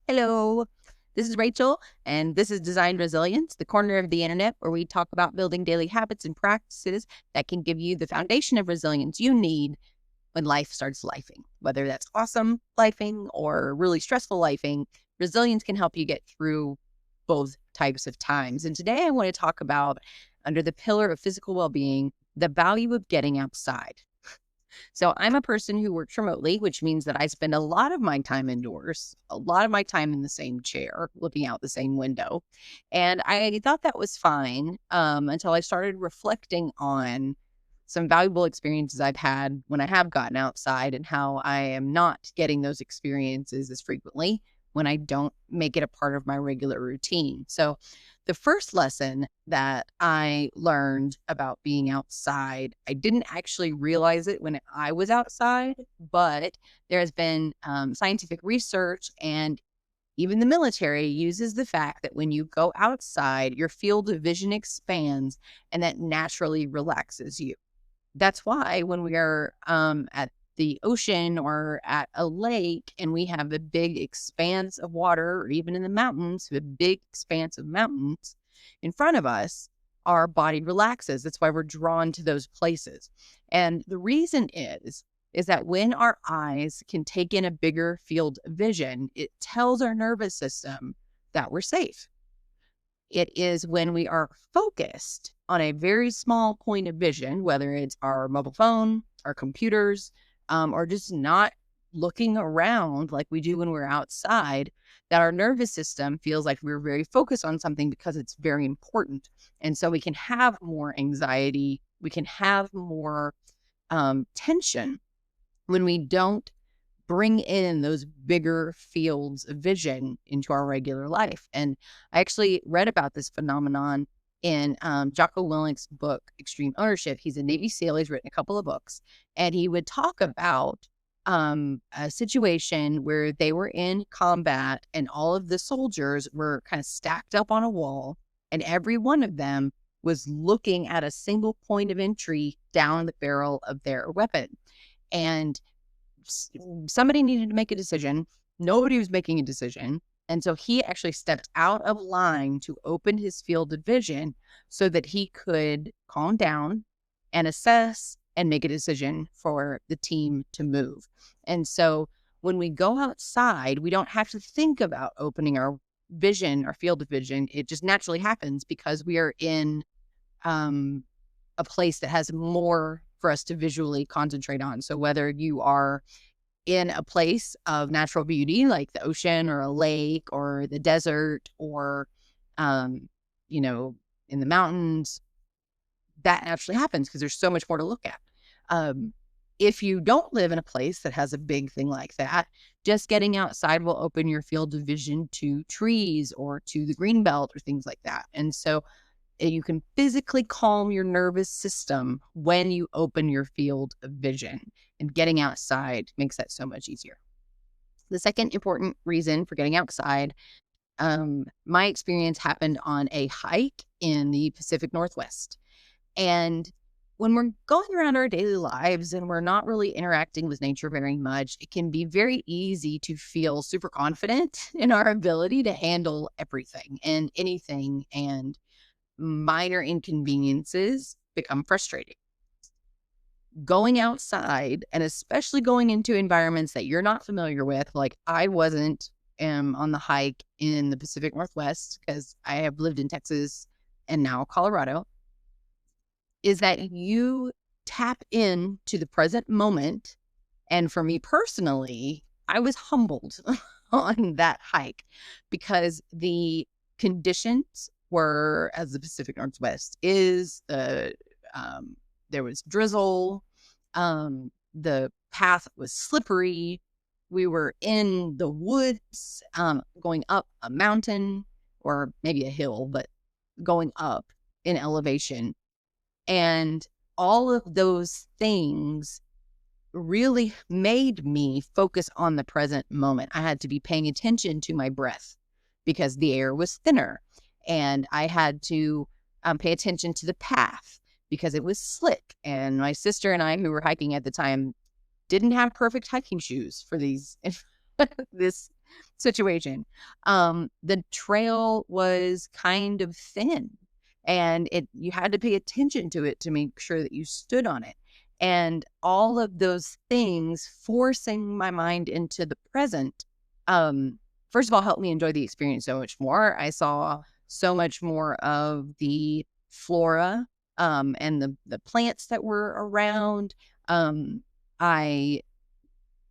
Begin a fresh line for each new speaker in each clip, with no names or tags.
Hello, this is Rachel, and this is Design Resilience, the corner of the internet where we talk about building daily habits and practices that can give you the foundation of resilience you need when life starts lifing. Whether that's awesome lifing or really stressful lifing, resilience can help you get through both types of times. And today I want to talk about, under the pillar of physical well-being, the value of getting outside. So I'm a person who works remotely, which means that I spend a lot of my time indoors, a lot of my time in the same chair, looking out the same window. And I thought that was fine until I started reflecting on some valuable experiences I've had when I have gotten outside and how I am not getting those experiences as frequently when I don't make it a part of my regular routine. So the first lesson that I learned about being outside, I didn't actually realize it when I was outside, but there has been scientific research, and even the military uses the fact that when you go outside, your field of vision expands and that naturally relaxes you. That's why when we are at the ocean or at a lake and we have a big expanse of water, or even in the mountains, a big expanse of mountains in front of us, our body relaxes. That's why we're drawn to those places. And the reason is that when our eyes can take in a bigger field of vision, it tells our nervous system that we're safe. It is when we are focused on a very small point of vision, whether it's our mobile phone, our computers, or just not looking around like we do when we're outside, that our nervous system feels like we're very focused on something because it's very important. And so we can have more anxiety, we can have more tension when we don't bring in those bigger fields of vision into our regular life. And I actually read about this phenomenon in Jocko Willink's book, Extreme Ownership. He's a Navy SEAL. He's written a couple of books, and he would talk about a situation where they were in combat and all of the soldiers were kind of stacked up on a wall, and every one of them was looking at a single point of entry down the barrel of their weapon. And somebody needed to make a decision. Nobody was making a decision. And so he actually stepped out of line to open his field of vision so that he could calm down and assess and make a decision for the team to move. And so when we go outside, we don't have to think about opening our vision, our field of vision. It just naturally happens because we are in a place that has more for us to visually concentrate on. So whether you are in a place of natural beauty like the ocean or a lake or the desert or, you know, in the mountains, that actually happens because there's so much more to look at. If you don't live in a place that has a big thing like that, just getting outside will open your field of vision to trees or to the green belt or things like that. And so you can physically calm your nervous system when you open your field of vision, and getting outside makes that so much easier. The second important reason for getting outside, my experience happened on a hike in the Pacific Northwest. And when we're going around our daily lives and we're not really interacting with nature very much, it can be very easy to feel super confident in our ability to handle everything and anything, and minor inconveniences become frustrating. Going outside, and especially going into environments that you're not familiar with, like I wasn't on the hike in the Pacific Northwest because I have lived in Texas and now Colorado, is that you tap into the present moment. And for me personally, I was humbled on that hike because the conditions were, as the Pacific Northwest is, there was drizzle. The path was slippery. We were in the woods, going up a mountain or maybe a hill, but going up in elevation. And all of those things really made me focus on the present moment. I had to be paying attention to my breath because the air was thinner, and I had to pay attention to the path because it was slick. And my sister and I, who were hiking at the time, didn't have perfect hiking shoes for these this situation. The trail was kind of thin, and you had to pay attention to it to make sure that you stood on it. And all of those things forcing my mind into the present, um, first of all, helped me enjoy the experience so much more. I saw so much more of the flora, and the plants that were around. I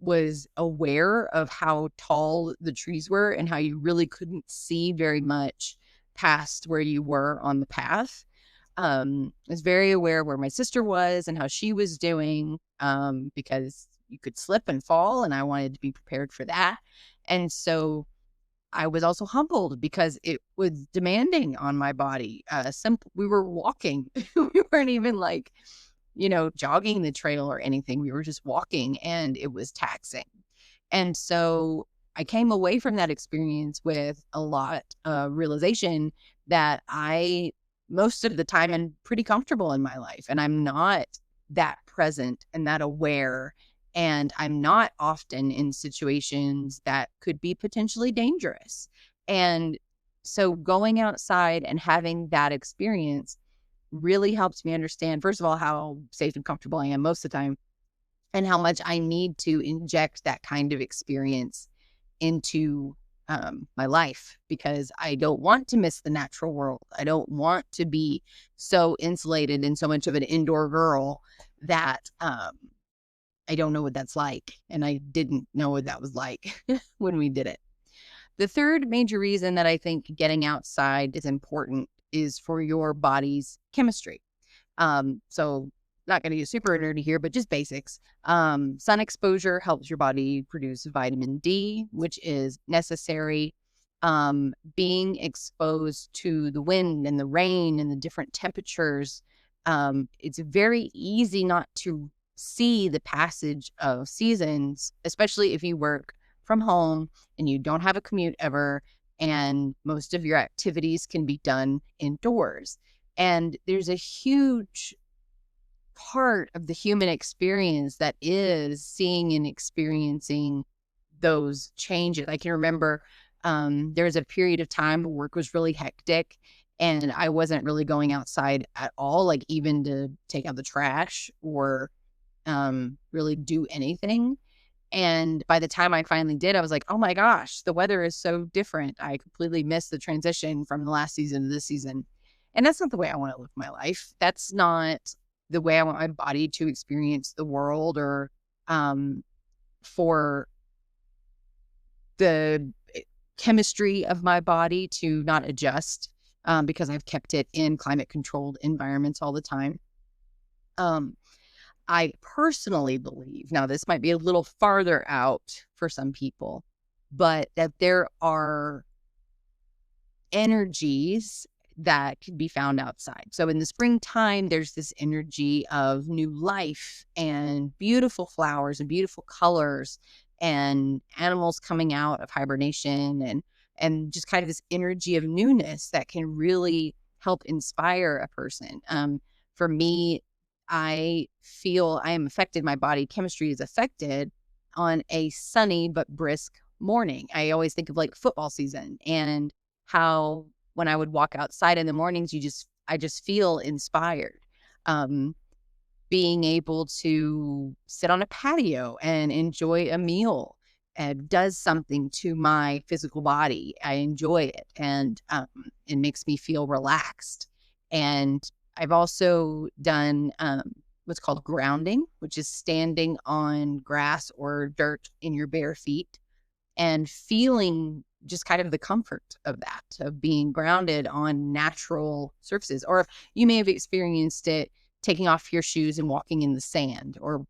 was aware of how tall the trees were and how you really couldn't see very much past where you were on the path. I was very aware of where my sister was and how she was doing, because you could slip and fall, and I wanted to be prepared for that. And so I was also humbled because it was demanding on my body. We were walking. We weren't even like, jogging the trail or anything. We were just walking, and it was taxing. And so I came away from that experience with a lot of realization that most of the time, am pretty comfortable in my life, and I'm not that present and that aware. And I'm not often in situations that could be potentially dangerous. And so going outside and having that experience really helps me understand, first of all, how safe and comfortable I am most of the time, and how much I need to inject that kind of experience into my life, because I don't want to miss the natural world. I don't want to be so insulated and so much of an indoor girl that I don't know what that's like. And I didn't know what that was like when we did it. The third major reason that I think getting outside is important is for your body's chemistry. So not going to get super nerdy here, but just basics. Sun exposure helps your body produce vitamin D, which is necessary. Being exposed to the wind and the rain and the different temperatures, it's very easy not to see the passage of seasons, especially if you work from home and you don't have a commute ever, and most of your activities can be done indoors. And there's a huge part of the human experience that is seeing and experiencing those changes. I can remember there was a period of time where work was really hectic, and I wasn't really going outside at all, like even to take out the trash or really do anything. And by the time I finally did, I was like, oh my gosh, the weather is so different. I completely missed the transition from the last season to this season. And that's not the way I want to live my life. That's not the way I want my body to experience the world, or for the chemistry of my body to not adjust, because I've kept it in climate controlled environments all the time. I personally believe, now this might be a little farther out for some people, but that there are energies that can be found outside. So in the springtime, there's this energy of new life and beautiful flowers and beautiful colors and animals coming out of hibernation, and just kind of this energy of newness that can really help inspire a person. For me, I feel I am affected, my body chemistry is affected on a sunny but brisk morning. I always think of like football season, and how when I would walk outside in the mornings, I just feel inspired. Being able to sit on a patio and enjoy a meal does something to my physical body. I enjoy it, and it makes me feel relaxed. And I've also done what's called grounding, which is standing on grass or dirt in your bare feet and feeling just kind of the comfort of that, of being grounded on natural surfaces. Or you may have experienced it taking off your shoes and walking in the sand, or,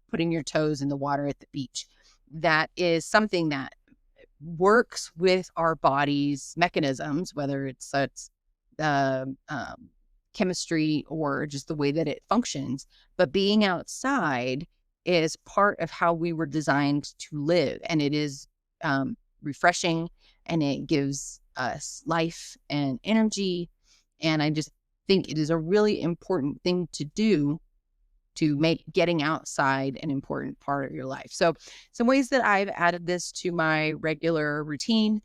putting your toes in the water at the beach. That is something that works with our body's mechanisms, whether it's the chemistry or just the way that it functions. But being outside is part of how we were designed to live. And it is refreshing, and it gives us life and energy. And I just think it is a really important thing to do to make getting outside an important part of your life. So some ways that I've added this to my regular routine.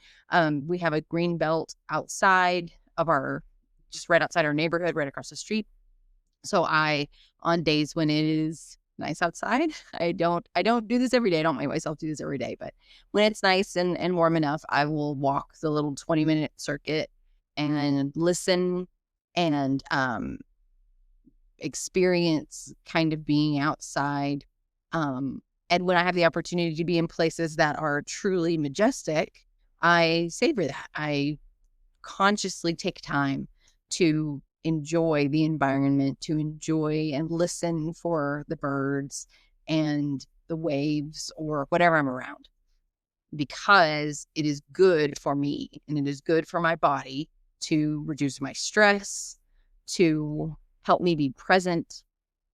We have a green belt outside of just right outside our neighborhood, right across the street. So on days when it is nice outside, I don't do this every day. I don't make myself do this every day, but when it's nice and warm enough, I will walk the little 20-minute circuit and listen and experience kind of being outside. And when I have the opportunity to be in places that are truly majestic, I savor that. I consciously take time to enjoy the environment, to enjoy and listen for the birds and the waves or whatever I'm around, because it is good for me and it is good for my body to reduce my stress, to help me be present,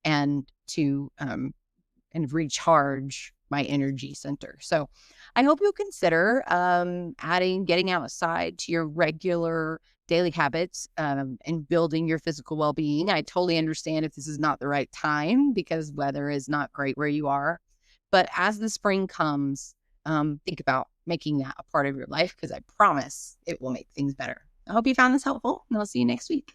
and to and recharge my energy center. So I hope you'll consider getting outside to your regular daily habits and building your physical well-being. I totally understand if this is not the right time because weather is not great where you are. But as the spring comes, think about making that a part of your life, because I promise it will make things better. I hope you found this helpful, and I'll see you next week.